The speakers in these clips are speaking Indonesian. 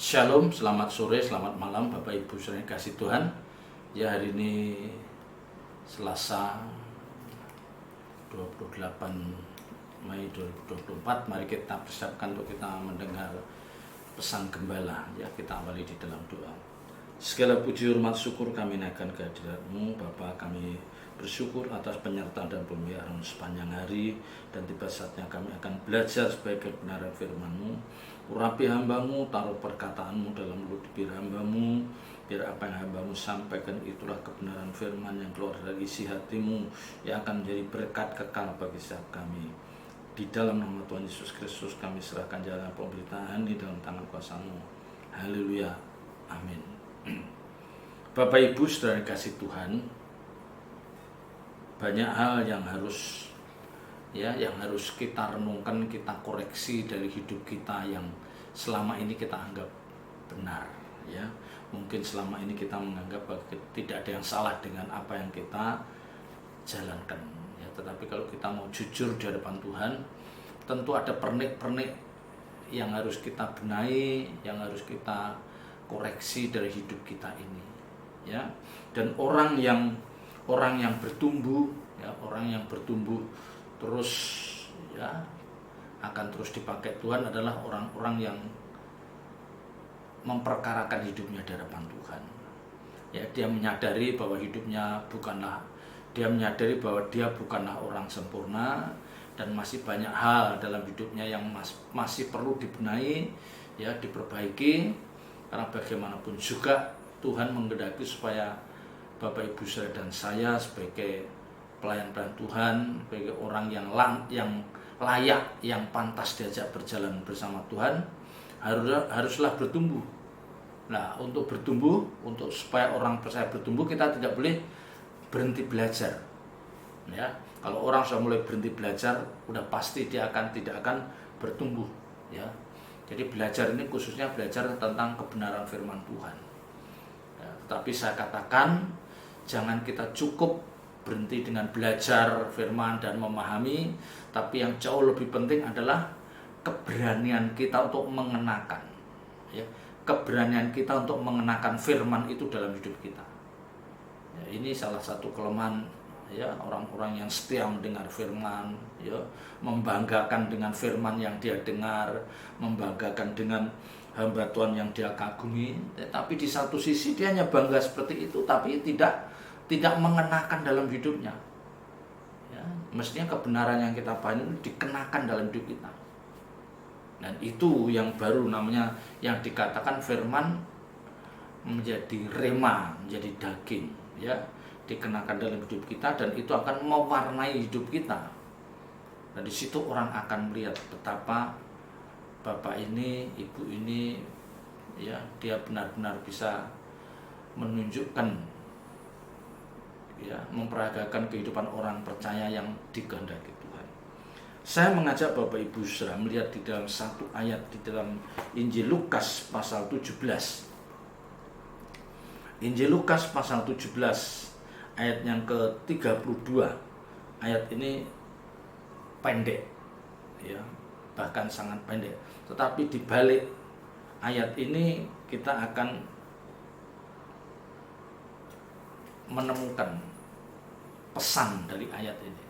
Shalom, selamat sore, selamat malam Bapak Ibu saudara kasih Tuhan. Ya, hari ini Selasa 28 Mei 2024. Mari kita persiapkan untuk kita mendengar pesan gembala. Ya, kita awali di dalam doa. Segala puji hormat syukur kami naikkan kehadirat-Mu Bapa. Kami bersyukur atas penyertaan dan pemeliharaan sepanjang hari, dan tiba saatnya kami akan belajar sebagai kebenaran firman-Mu. Urapi hamba-Mu, taruh perkataan-Mu dalam mulut bibir hamba-Mu, biar apa yang hamba-Mu sampaikan itulah kebenaran firman yang keluar dari isi hati-Mu, yang akan menjadi berkat kekal bagi setiap kami. Di dalam nama Tuhan Yesus Kristus kami serahkan jalan pemberitaan di dalam tangan kuasa-Mu. Haleluya, amin. Bapak Ibu saudara kasih Tuhan, banyak hal yang harus kita renungkan, kita koreksi dari hidup kita yang selama ini kita anggap benar. Ya, mungkin selama ini kita menganggap tidak ada yang salah dengan apa yang kita jalankan. Ya, tetapi kalau kita mau jujur di hadapan Tuhan, tentu ada pernik-pernik yang harus kita benahi, yang harus kita koreksi dari hidup kita ini. Ya, dan orang yang bertumbuh, ya, orang yang bertumbuh terus, ya, akan terus dipakai Tuhan adalah orang-orang yang memperkarakan hidupnya di hadapan Tuhan. Ya, dia menyadari bahwa dia menyadari bahwa dia bukanlah orang sempurna, dan masih banyak hal dalam hidupnya yang masih perlu dibenahi, ya, diperbaiki. Karena bagaimanapun juga Tuhan menghendaki supaya Bapak Ibu saudara dan saya sebagai pelayan-pelayan Tuhan, sebagai orang yang layak, yang pantas diajak berjalan bersama Tuhan, haruslah bertumbuh. Nah, untuk bertumbuh, untuk supaya orang percaya bertumbuh, kita tidak boleh berhenti belajar. Ya, kalau orang sudah mulai berhenti belajar, udah pasti dia tidak akan bertumbuh. Ya, jadi belajar ini khususnya belajar tentang kebenaran firman Tuhan. Ya, tapi saya katakan, jangan kita cukup berhenti dengan belajar firman dan memahami, tapi yang jauh lebih penting adalah keberanian kita untuk mengenakan, ya, keberanian kita untuk mengenakan firman itu dalam hidup kita. Ya, ini salah satu kelemahan, ya, orang-orang yang setia mendengar firman, ya, membanggakan dengan firman yang dia dengar, membanggakan dengan hamba Tuhan yang dia kagumi, tapi di satu sisi dia hanya bangga seperti itu, tapi tidak mengenakan dalam hidupnya. Ya, mestinya kebenaran yang kita pahami dikenakan dalam hidup kita. Dan itu yang baru namanya, yang dikatakan firman menjadi rema, menjadi daging, ya, dikenakan dalam hidup kita, dan itu akan mewarnai hidup kita. Dan di situ orang akan melihat betapa bapak ini, ibu ini, ya, dia benar-benar bisa menunjukkan, ya, memperagakan kehidupan orang percaya yang dikehendaki Tuhan. Saya mengajak Bapak Ibu saudara melihat di dalam satu ayat di dalam Injil Lukas pasal 17. Injil Lukas pasal 17 ayat yang ke-32. Ayat ini pendek, ya, bahkan sangat pendek. Tetapi di balik ayat ini kita akan menemukan pesan dari ayat ini.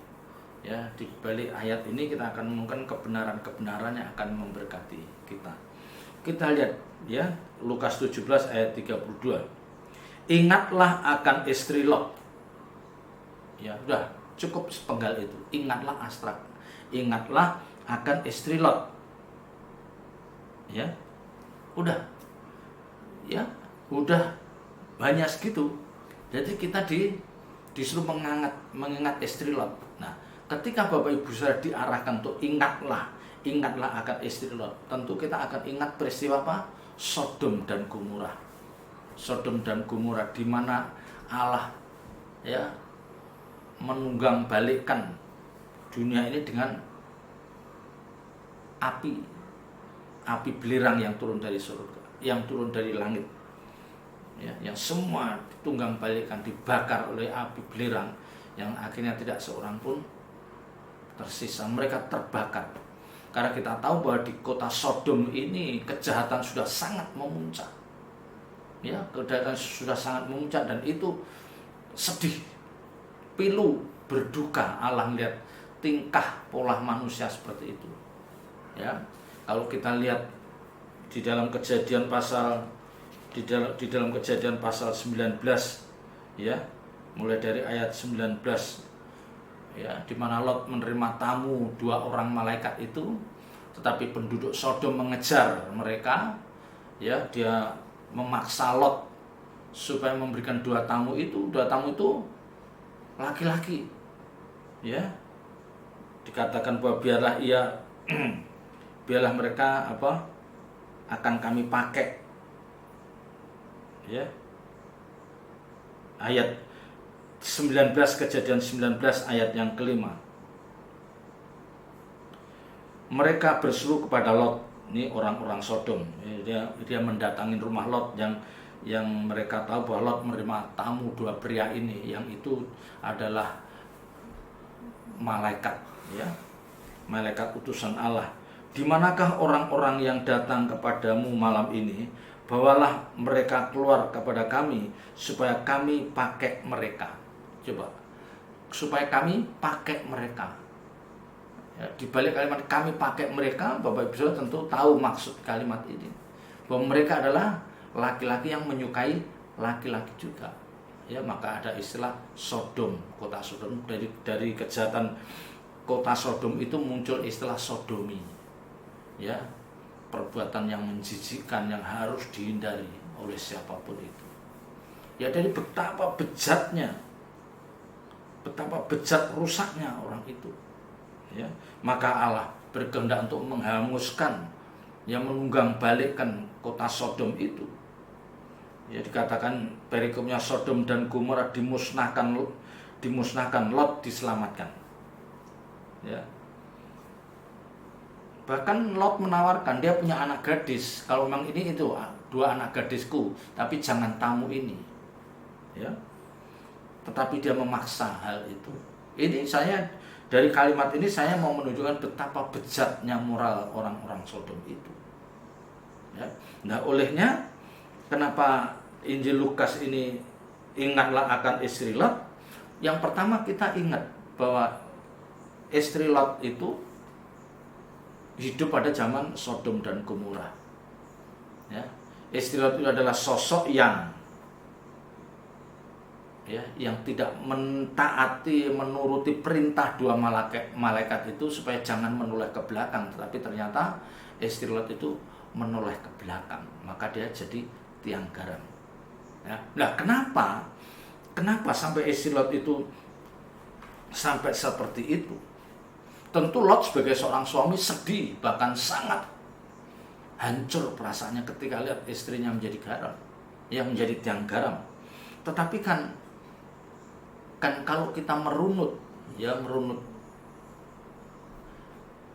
Ya, di balik ayat ini kita akan menemukan kebenaran-kebenaran yang akan memberkati kita. Kita lihat, ya, Lukas 17 ayat 32. Ingatlah akan istri Lot. Ya, udah cukup sepenggal itu. Ingatlah abstrak. Ingatlah akan istri Lot. Ya. Udah. Ya, udah banyak segitu. Jadi kita disuruh mengingat istri Lot. Nah, ketika Bapak Ibu saudara diarahkan untuk ingatlah akan istri Lot, tentu kita akan ingat peristiwa apa? Sodom dan Gomora. Sodom dan Gomora, di mana Allah, ya, menunggang balikkan dunia ini dengan api belerang yang turun dari surga, yang turun dari langit. Ya, yang semua ditunggang balikkan, dibakar oleh api belerang, yang akhirnya tidak seorang pun tersisa, mereka terbakar. Karena kita tahu bahwa di kota Sodom ini kejahatan sudah sangat memuncak. Ya, kejahatan sudah sangat memuncak dan itu sedih, pilu, berduka Allah melihat tingkah pola manusia seperti itu. Ya, kalau kita lihat di dalam Kejadian pasal 19, ya, mulai dari ayat 19, ya, di mana Lot menerima tamu 2 orang malaikat itu, tetapi penduduk Sodom mengejar mereka, ya, dia memaksa Lot supaya memberikan 2 tamu itu laki-laki, ya, dikatakan bahwa biarlah mereka akan kami pakai, ya, ayat 19, Kejadian 19 ayat yang kelima. Mereka berseru kepada Lot, ini orang-orang Sodom, dia mendatangi rumah Lot yang mereka tahu bahwa Lot menerima tamu 2 pria ini, yang itu adalah malaikat, ya, malaikat utusan Allah. Di manakah orang-orang yang datang kepadamu malam ini? Bawalah mereka keluar kepada kami supaya kami pakai mereka. Coba, supaya kami pakai mereka. Ya, di balik kalimat kami pakai mereka, Bapak Ibu Saudara tentu tahu maksud kalimat ini, bahwa mereka adalah laki-laki yang menyukai laki-laki juga. Ya, maka ada istilah Sodom, kota Sodom. Dari kejahatan kota Sodom itu muncul istilah sodomi. Ya, perbuatan yang menjijikkan yang harus dihindari oleh siapapun itu. Ya, dari betapa bejat rusaknya orang itu, ya, maka Allah berkehendak untuk menghanguskan, yang menunggang balikkan kota Sodom itu. Ya, dikatakan perikopnya Sodom dan Gomora dimusnahkan, Lot diselamatkan. Ya, bahkan Lot menawarkan, dia punya anak gadis, kalau memang ini itu 2 anak gadisku, tapi jangan tamu ini, ya. Tetapi dia memaksa hal itu. Ini dari kalimat ini saya mau menunjukkan betapa bejatnya moral orang-orang Sodom itu. Ya. Nah, olehnya kenapa Injil Lukas ini ingatlah akan istri Lot? Yang pertama kita ingat bahwa istri Lot itu hidup pada zaman Sodom dan Gomora. Ya. Istri Lot itu adalah sosok yang tidak menuruti perintah 2 malaikat itu supaya jangan menoleh ke belakang, tetapi ternyata istri Lot itu menoleh ke belakang, maka dia jadi tiang garam. Ya. Nah, kenapa sampai istri Lot itu sampai seperti itu? Tentu Lot sebagai seorang suami sedih, bahkan sangat hancur perasaannya ketika lihat istrinya menjadi garam, yang menjadi tiang garam. Tetapi kan kalau kita merunut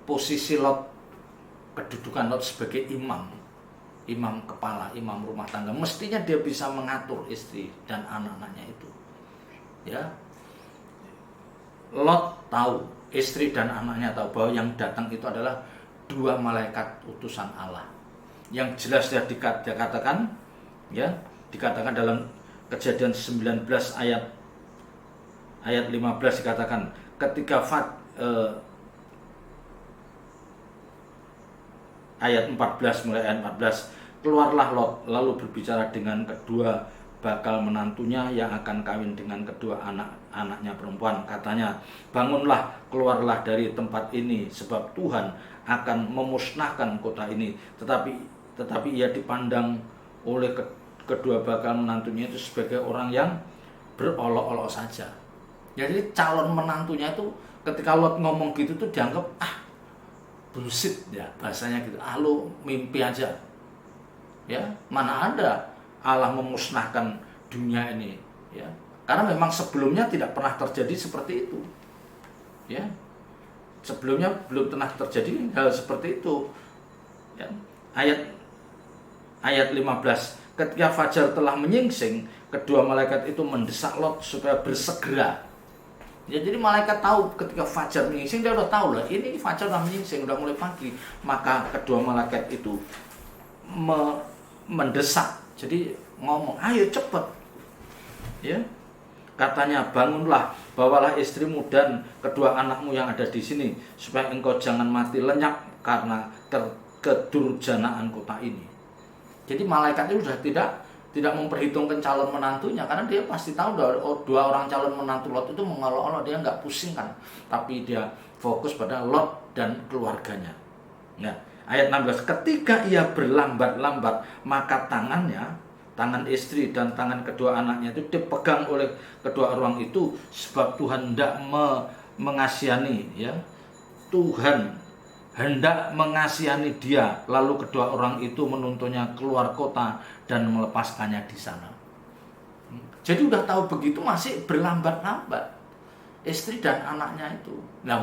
posisi Lot, kedudukan Lot sebagai imam kepala, imam rumah tangga, mestinya dia bisa mengatur istri dan anak-anaknya itu. Ya, Lot tahu, istri dan anaknya tahu bahwa yang datang itu adalah 2 malaikat utusan Allah. Yang jelas dia dikatakan dalam Kejadian 19 ayat 15 dikatakan, ketika ayat 14, mulai ayat 14, keluarlah Lot lalu berbicara dengan kedua bakal menantunya yang akan kawin dengan kedua anak-anaknya perempuan. Katanya, bangunlah, keluarlah dari tempat ini, sebab Tuhan akan memusnahkan kota ini. Tetapi ia dipandang oleh kedua bakal menantunya itu sebagai orang yang berolok-olok saja. Jadi calon menantunya itu ketika Lot ngomong gitu tuh dianggap bullshit, ya, bahasanya gitu. Lu mimpi aja. Ya, mana ada Allah memusnahkan dunia ini, ya. Karena memang sebelumnya tidak pernah terjadi seperti itu. Ya. Sebelumnya belum pernah terjadi hal seperti itu. Ya. Ayat 15, ketika fajar telah menyingsing, kedua malaikat itu mendesak Lot supaya bersegera. Ya, jadi malaikat tahu ketika fajar menyingsing, dia udah tahu lah ini fajar udah menyingsing, udah mulai pagi. Maka kedua malaikat itu mendesak, jadi ngomong, ayo cepet, ya, katanya bangunlah, bawalah istrimu dan kedua anakmu yang ada di sini, supaya engkau jangan mati lenyap karena kedurjanaan kota ini. Jadi malaikat itu sudah tidak memperhitungkan calon menantunya, karena dia pasti tahu dua orang calon menantu Lot itu mengolok-olok, dia nggak pusing kan, tapi dia fokus pada Lot dan keluarganya. Nah, ayat 16, ketika ia berlambat-lambat, maka tangan istri dan tangan kedua anaknya itu dipegang oleh kedua orang itu, sebab Tuhan hendak mengasihani, ya, Tuhan hendak mengasihani dia. Lalu kedua orang itu menuntunnya keluar kota dan melepaskannya di sana. Jadi udah tahu begitu masih berlambat-lambat istri dan anaknya itu. Nah,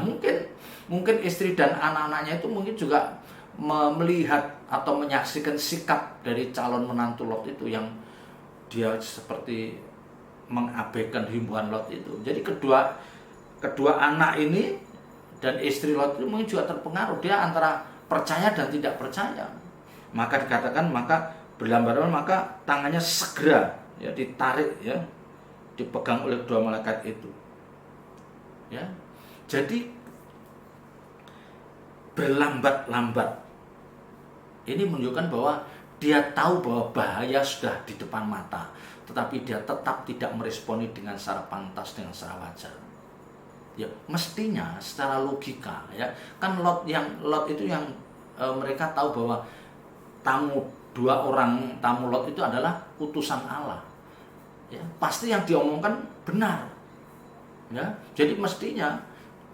mungkin istri dan anak-anaknya itu mungkin juga melihat atau menyaksikan sikap dari calon menantu Lot itu, yang dia seperti mengabaikan himbauan Lot itu. Jadi kedua anak ini dan istri Lot itu mungkin juga terpengaruh, dia antara percaya dan tidak percaya. Maka dikatakan, maka berlambat-lambat, maka tangannya segera, ya, ditarik, ya, dipegang oleh dua malaikat itu. Ya, jadi berlambat-lambat ini menunjukkan bahwa dia tahu bahwa bahaya sudah di depan mata, tetapi dia tetap tidak meresponi dengan secara pantas, dengan secara wajar. Ya, mestinya secara logika, ya, kan Lot itu yang mereka tahu bahwa dua orang tamu Lot itu adalah utusan Allah. Ya, pasti yang diomongkan benar. Ya, jadi mestinya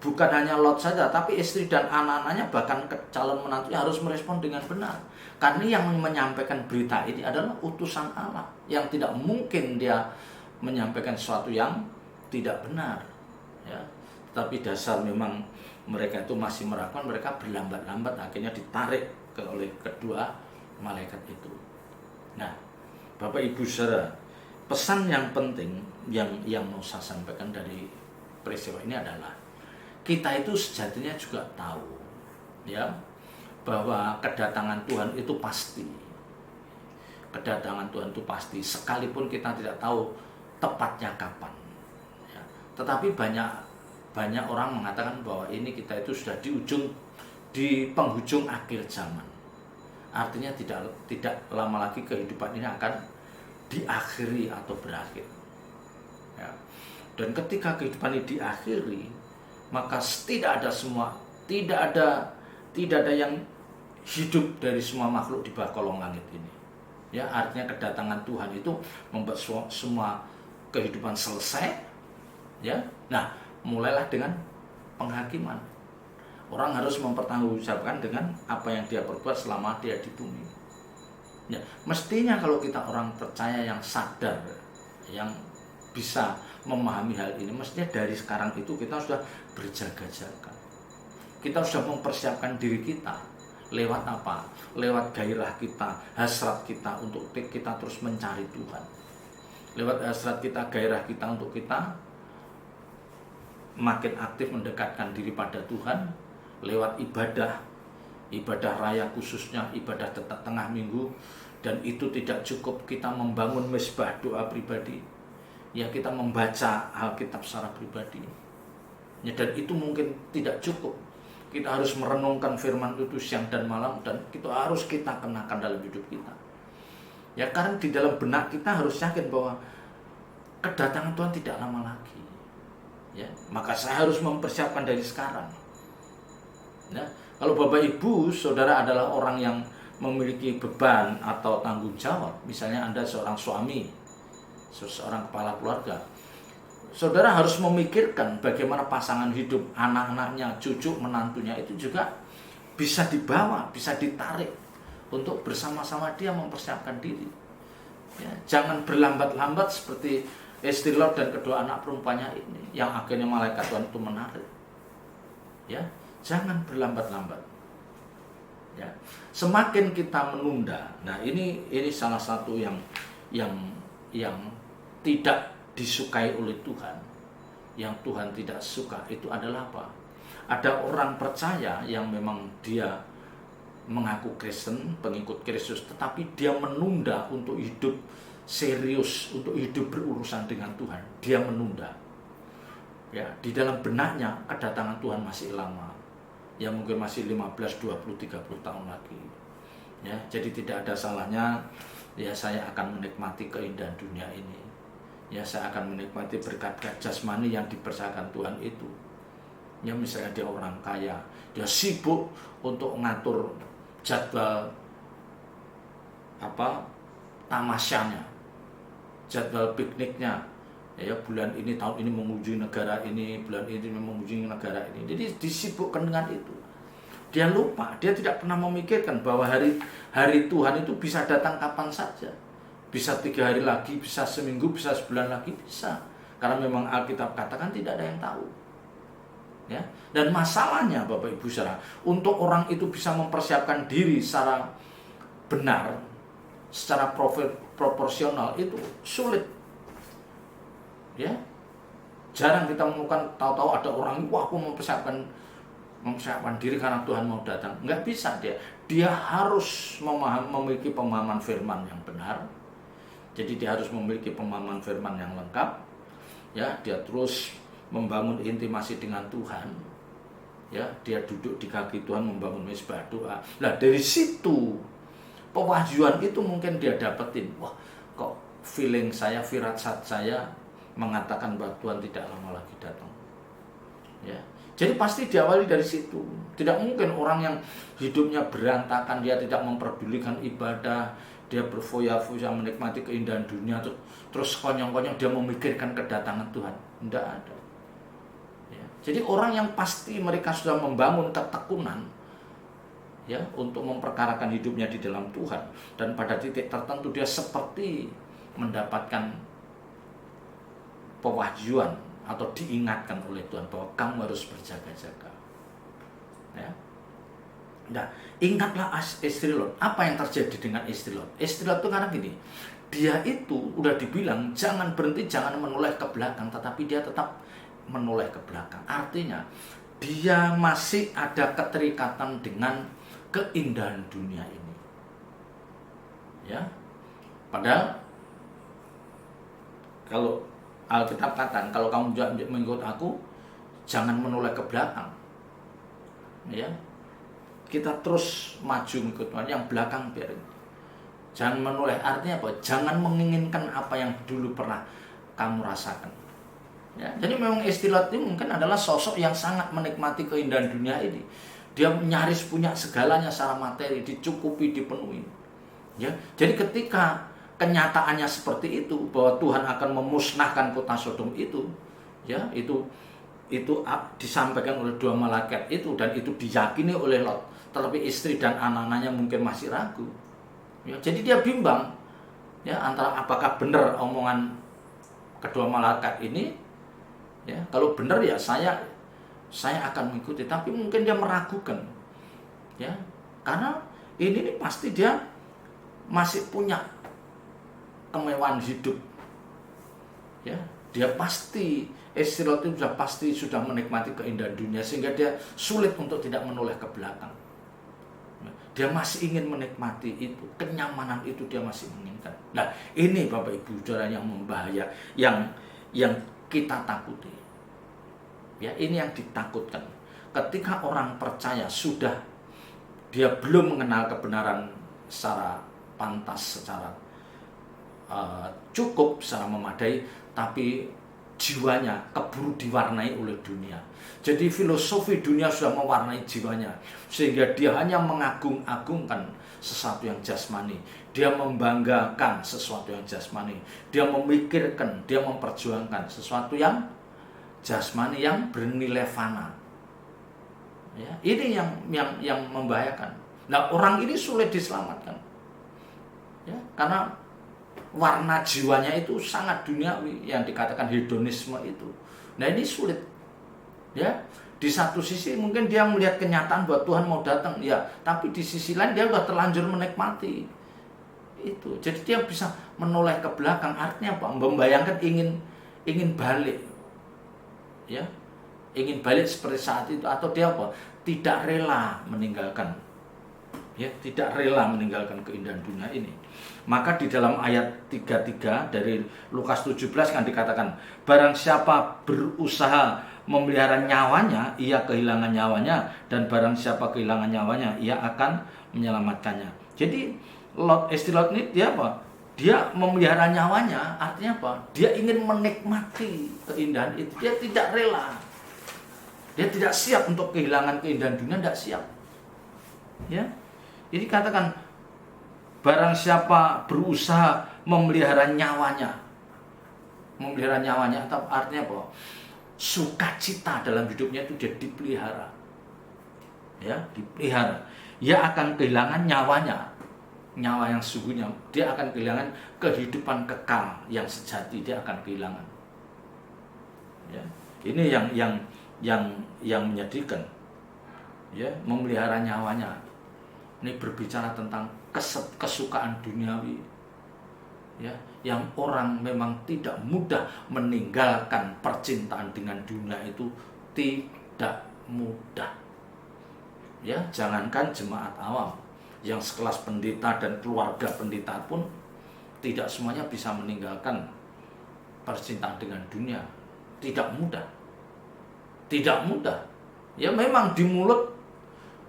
bukan hanya Lot saja, tapi istri dan anak-anaknya, bahkan calon menantunya harus merespon dengan benar. Karena yang menyampaikan berita ini adalah utusan Allah, yang tidak mungkin dia menyampaikan sesuatu yang tidak benar. Ya, tapi dasar memang mereka itu masih meragukan, mereka berlambat-lambat, akhirnya ditarik oleh kedua malaikat itu. Nah, Bapak Ibu saudara, pesan yang penting yang mau saya sampaikan dari peristiwa ini adalah kita itu sejatinya juga tahu, ya, bahwa kedatangan Tuhan itu pasti. Kedatangan Tuhan itu pasti, sekalipun kita tidak tahu tepatnya kapan. Ya. Tetapi banyak orang mengatakan bahwa ini kita itu sudah di penghujung akhir zaman. Artinya tidak lama lagi kehidupan ini akan diakhiri atau berakhir. Ya. Dan ketika kehidupan ini diakhiri, maka tidak ada yang hidup dari semua makhluk di bawah kolong langit ini. Ya, artinya kedatangan Tuhan itu membuat semua kehidupan selesai. Ya, nah, mulailah dengan penghakiman. Orang harus mempertanggungjawabkan dengan apa yang dia perbuat selama dia di bumi. Ya, mestinya kalau kita orang percaya yang sadar, yang bisa memahami hal ini, mestinya dari sekarang itu kita sudah berjaga-jaga. Kita sudah mempersiapkan diri kita. Lewat apa? Lewat gairah kita, hasrat kita untuk kita terus mencari Tuhan. Lewat hasrat kita, gairah kita untuk kita makin aktif mendekatkan diri pada Tuhan. Lewat ibadah raya khususnya, ibadah tengah minggu. Dan itu tidak cukup kita membangun mezbah doa pribadi. Ya, kita membaca Alkitab secara pribadi. Ya, dan itu mungkin tidak cukup. Kita harus merenungkan firman itu siang dan malam, dan itu harus kita kenakan dalam hidup kita. Ya, karena di dalam benak kita harus yakin bahwa kedatangan Tuhan tidak lama lagi. Ya, maka saya harus mempersiapkan dari sekarang. Ya, kalau Bapak Ibu Saudara adalah orang yang memiliki beban atau tanggung jawab, misalnya Anda seorang suami, seorang kepala keluarga, Saudara harus memikirkan bagaimana pasangan hidup, anak-anaknya, cucu, menantunya itu juga bisa dibawa, bisa ditarik untuk bersama-sama dia mempersiapkan diri. Ya, jangan berlambat-lambat seperti istri Lot dan kedua anak perempuannya ini, yang akhirnya malaikat Tuhan itu menarik. Ya, jangan berlambat-lambat. Ya, semakin kita menunda, nah ini salah satu yang tidak disukai oleh Tuhan. yang Tuhan tidak suka itu adalah apa? Ada orang percaya yang memang dia mengaku Kristen, pengikut Kristus, tetapi dia menunda untuk hidup serius, untuk hidup berurusan dengan Tuhan. Dia menunda. Ya, di dalam benaknya kedatangan Tuhan masih lama. Ya mungkin masih 15, 20, 30 tahun lagi. Ya, jadi tidak ada salahnya ya saya akan menikmati keindahan dunia ini. Ya, saya akan menikmati berkat-berkat jasmani yang dipercayakan Tuhan itu. Ya, misalnya dia orang kaya, dia sibuk untuk ngatur jadwal tamasyanya, jadwal pikniknya. Ya, bulan ini, tahun ini mengunjungi negara ini, bulan ini mengunjungi negara ini. Jadi disibukkan dengan itu. Dia lupa, dia tidak pernah memikirkan bahwa hari Tuhan itu bisa datang kapan saja. Bisa 3 hari lagi, bisa seminggu, bisa sebulan lagi, bisa. Karena memang Alkitab katakan tidak ada yang tahu. Ya. Dan masalahnya Bapak Ibu Saudara, untuk orang itu bisa mempersiapkan diri secara benar, secara proporsional itu sulit. Ya, jarang kita menemukan tahu-tahu ada orang, wah aku mempersiapkan diri karena Tuhan mau datang. Nggak bisa dia. Dia harus memiliki pemahaman firman yang benar. Jadi dia harus memiliki pemahaman firman yang lengkap. Ya, dia terus membangun intimasi dengan Tuhan. Ya, dia duduk di kaki Tuhan membangun mezbah doa. Nah, dari situ pewahyuan itu mungkin dia dapetin. Wah, kok feeling saya, firasat saya mengatakan bahwa Tuhan tidak lama lagi datang. Ya. Jadi pasti diawali dari situ. Tidak mungkin orang yang hidupnya berantakan, dia tidak memperdulikan ibadah, dia berfoya-foya menikmati keindahan dunia, terus konyong-konyong dia memikirkan kedatangan Tuhan. Tidak ada. Ya. Jadi orang yang pasti mereka sudah membangun ketekunan, ya, untuk memperkarakan hidupnya di dalam Tuhan, dan pada titik tertentu dia seperti mendapatkan pewahyuan atau diingatkan oleh Tuhan bahwa kamu harus berjaga-jaga. Ya. Nah, ingatlah istri Lot. Apa yang terjadi dengan istri Lot? Istri Lot itu karena gini, dia itu udah dibilang jangan berhenti, jangan menoleh ke belakang, tetapi dia tetap menoleh ke belakang. Artinya dia masih ada keterikatan dengan keindahan dunia ini. Ya. Padahal kalau Alkitab katakan, kalau kamu mengikut aku, jangan menoleh ke belakang. Ya, kita terus maju mengikut Tuhan, yang belakang biarin. Jangan menoleh, artinya apa? Jangan menginginkan apa yang dulu pernah kamu rasakan. Ya, jadi memang istri Lot ini mungkin adalah sosok yang sangat menikmati keindahan dunia ini. Dia nyaris punya segalanya secara materi, dicukupi, dipenuhi. Ya, jadi ketika kenyataannya seperti itu, bahwa Tuhan akan memusnahkan kota Sodom itu, ya, itu disampaikan oleh 2 malaikat itu, dan itu diyakini oleh Lot, tetapi istri dan anak-anaknya mungkin masih ragu. Ya, jadi dia bimbang, ya, antara apakah benar omongan kedua malaikat ini, ya, kalau benar ya saya akan mengikuti, tapi mungkin dia meragukan, ya, karena ini pasti dia masih punya kemewahan hidup. Ya, dia pasti, istri Lot itu sudah menikmati keindahan dunia sehingga dia sulit untuk tidak menoleh ke belakang. Dia masih ingin menikmati itu, kenyamanan itu dia masih menginginkan. Nah, ini Bapak Ibu Saudara yang membahaya, yang kita takuti. Ya, ini yang ditakutkan. Ketika orang percaya sudah dia belum mengenal kebenaran secara pantas, secara cukup, secara memadai, tapi jiwanya keburu diwarnai oleh dunia. Jadi filosofi dunia sudah mewarnai jiwanya, sehingga dia hanya mengagung-agungkan sesuatu yang jasmani. Dia membanggakan sesuatu yang jasmani. Dia memikirkan, dia memperjuangkan sesuatu yang jasmani yang bernilai fana. Ya, ini yang membahayakan. Nah, orang ini sulit diselamatkan. Ya, karena warna jiwanya itu sangat duniawi, yang dikatakan hedonisme itu. Nah, ini sulit. Ya, di satu sisi mungkin dia melihat kenyataan bahwa Tuhan mau datang, ya, tapi di sisi lain dia sudah terlanjur menikmati itu. Jadi dia bisa menoleh ke belakang, artinya apa? Membayangkan ingin balik. ya, ingin balik seperti saat itu, atau dia apa? Tidak rela meninggalkan, ya, tidak rela meninggalkan keindahan dunia ini. Maka di dalam ayat 33 dari Lukas 17 kan dikatakan, barang siapa berusaha memelihara nyawanya, ia kehilangan nyawanya, dan barang siapa kehilangan nyawanya, ia akan menyelamatkannya. Jadi istri Lot ini dia apa? Dia memelihara nyawanya, artinya apa? Dia ingin menikmati keindahan itu, dia tidak rela. Dia tidak siap untuk kehilangan keindahan dunia, tidak siap. Ya. Jadi katakan, barang siapa berusaha memelihara nyawanya, atau artinya apa? Sukacita dalam hidupnya itu dia dipelihara, ya, dipelihara. Dia akan kehilangan nyawanya, nyawa yang sesungguhnya. Dia akan kehilangan kehidupan kekal yang sejati, dia akan kehilangan. Ya, ini yang menyedihkan. Ya, memelihara nyawanya. Ini berbicara tentang kesukaan duniawi, ya, yang orang memang tidak mudah meninggalkan percintaan dengan dunia itu, tidak mudah. Ya, jangankan jemaat awam, yang sekelas pendeta dan keluarga pendeta pun tidak semuanya bisa meninggalkan percintaan dengan dunia. Tidak mudah. Tidak mudah. Ya, memang di mulut,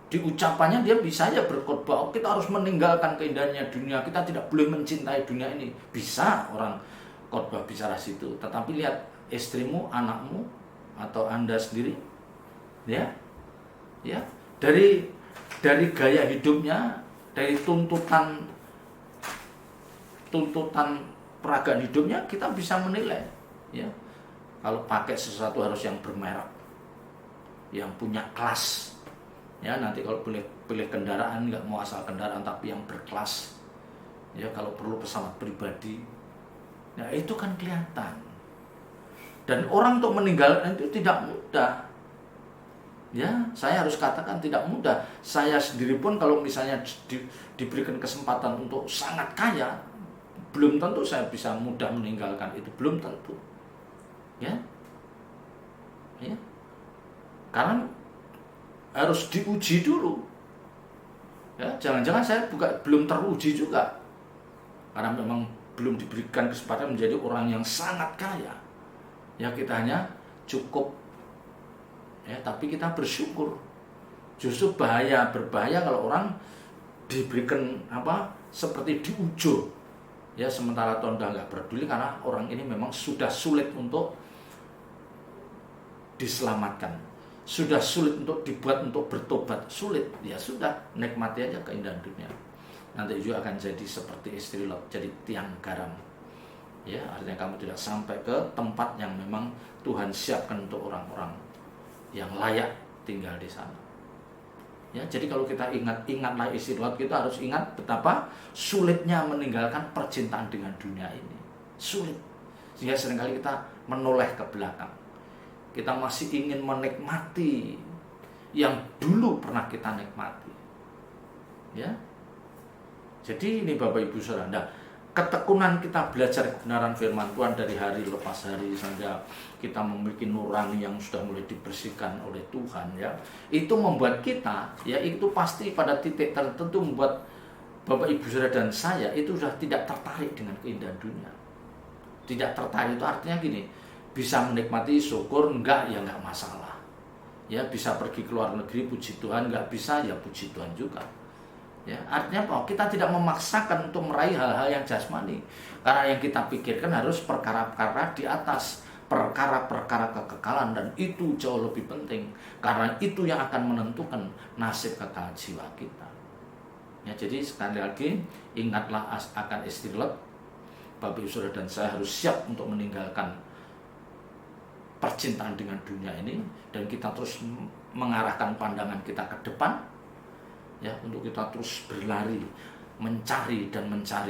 di ucapannya dia bisa aja berkhotbah, kita harus meninggalkan keindahannya dunia, kita tidak boleh mencintai dunia ini. Bisa orang khotbah bicara situ, tetapi lihat istrimu, anakmu, atau Anda sendiri, ya, dari gaya hidupnya, dari tuntutan peragaan hidupnya, kita bisa menilai, ya. Kalau pakai sesuatu harus yang bermerek, yang punya kelas. Ya, nanti kalau pilih kendaraan, nggak mau asal kendaraan tapi yang berkelas. Ya, kalau perlu pesawat pribadi. Nah, itu kan kelihatan. Dan orang untuk meninggalkan itu tidak mudah. Ya, saya harus katakan tidak mudah. Saya sendiri pun kalau misalnya diberikan kesempatan untuk sangat kaya, belum tentu saya bisa mudah meninggalkan itu, belum tentu. Ya. Ya. Karena harus diuji dulu. Ya, jangan-jangan saya belum teruji juga. Karena memang belum diberikan kesempatan menjadi orang yang sangat kaya. Ya, kita hanya cukup. Ya, tapi kita bersyukur. Justru berbahaya kalau orang diberikan seperti diujo. Ya, sementara Tuhan nggak peduli karena orang ini memang sudah sulit untuk diselamatkan. Sudah sulit untuk dibuat untuk bertobat, sulit. Ya sudah, nikmati aja keindahan dunia. Nanti juga akan jadi seperti istri Lot, jadi tiang garam. Ya, artinya kamu tidak sampai ke tempat yang memang Tuhan siapkan untuk orang-orang yang layak tinggal di sana. Ya, jadi kalau kita ingatlah istri Lot, kita harus ingat betapa sulitnya meninggalkan percintaan dengan dunia ini. Sulit. Sehingga seringkali kita menoleh ke belakang. Kita masih ingin menikmati yang dulu pernah kita nikmati. Ya. Jadi ini Bapak Ibu Saudara, ketekunan kita belajar kebenaran firman Tuhan dari hari lepas hari sehingga kita memiliki nurani yang sudah mulai dibersihkan oleh Tuhan, ya. Itu membuat kita, ya, itu pasti pada titik tertentu membuat Bapak Ibu Saudara dan saya itu sudah tidak tertarik dengan keindahan dunia. Tidak tertarik itu artinya gini, bisa menikmati syukur, enggak ya enggak masalah. Ya, bisa pergi ke luar negeri, puji Tuhan, enggak bisa ya puji Tuhan juga. Ya, artinya apa? Kita tidak memaksakan untuk meraih hal-hal yang jasmani. Karena yang kita pikirkan harus perkara-perkara di atas, perkara-perkara kekekalan, dan itu jauh lebih penting karena itu yang akan menentukan nasib kekal jiwa kita. Ya, jadi sekali lagi ingatlah akan istri Lot. Bapak Ibu Saudara dan saya harus siap untuk meninggalkan percintaan dengan dunia ini, dan kita terus mengarahkan pandangan kita ke depan, ya, untuk kita terus berlari, mencari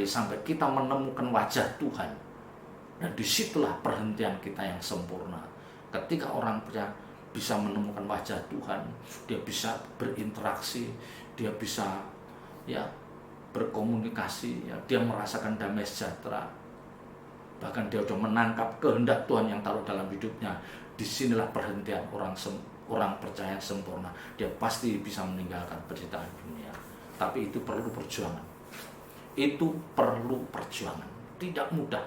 sampai kita menemukan wajah Tuhan. Dan disitulah perhentian kita yang sempurna. Ketika orang bisa menemukan wajah Tuhan, dia bisa berinteraksi, dia bisa, ya, berkomunikasi, ya, dia merasakan damai sejahtera. Bahkan dia sudah menangkap kehendak Tuhan yang taruh dalam hidupnya. disinilah perhentian orang percaya yang sempurna. Dia pasti bisa meninggalkan penderitaan dunia. Tapi itu perlu perjuangan. Itu perlu perjuangan. Tidak mudah.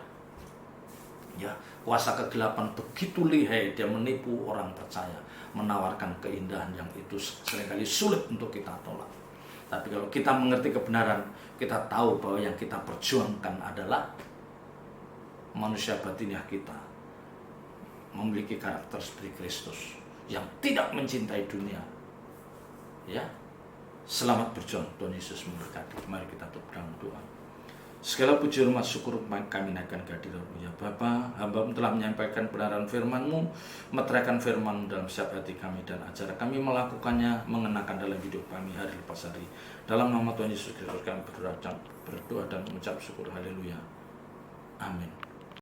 Ya, kuasa kegelapan begitu lihai, dia menipu orang percaya, menawarkan keindahan yang itu seringkali sulit untuk kita tolak. Tapi kalau kita mengerti kebenaran, kita tahu bahwa yang kita perjuangkan adalah manusia batiniah kita, memiliki karakter seperti Kristus yang tidak mencintai dunia. Ya, selamat berjuang. Tuhan Yesus memberkati. Mari kita tutup dalam doa. Segala puji hormat syukur kami naikkan kehadirat-Mu ya Bapa. Hamba-Mu telah menyampaikan kebenaran firman-Mu, meteraikan firman-Mu dalam setiap hati kami, dan ajar kami melakukannya, mengenakan dalam hidup kami hari lepas hari. Dalam nama Tuhan Yesus Kristus kami berdoa dan mengucap syukur. Haleluya. Amin.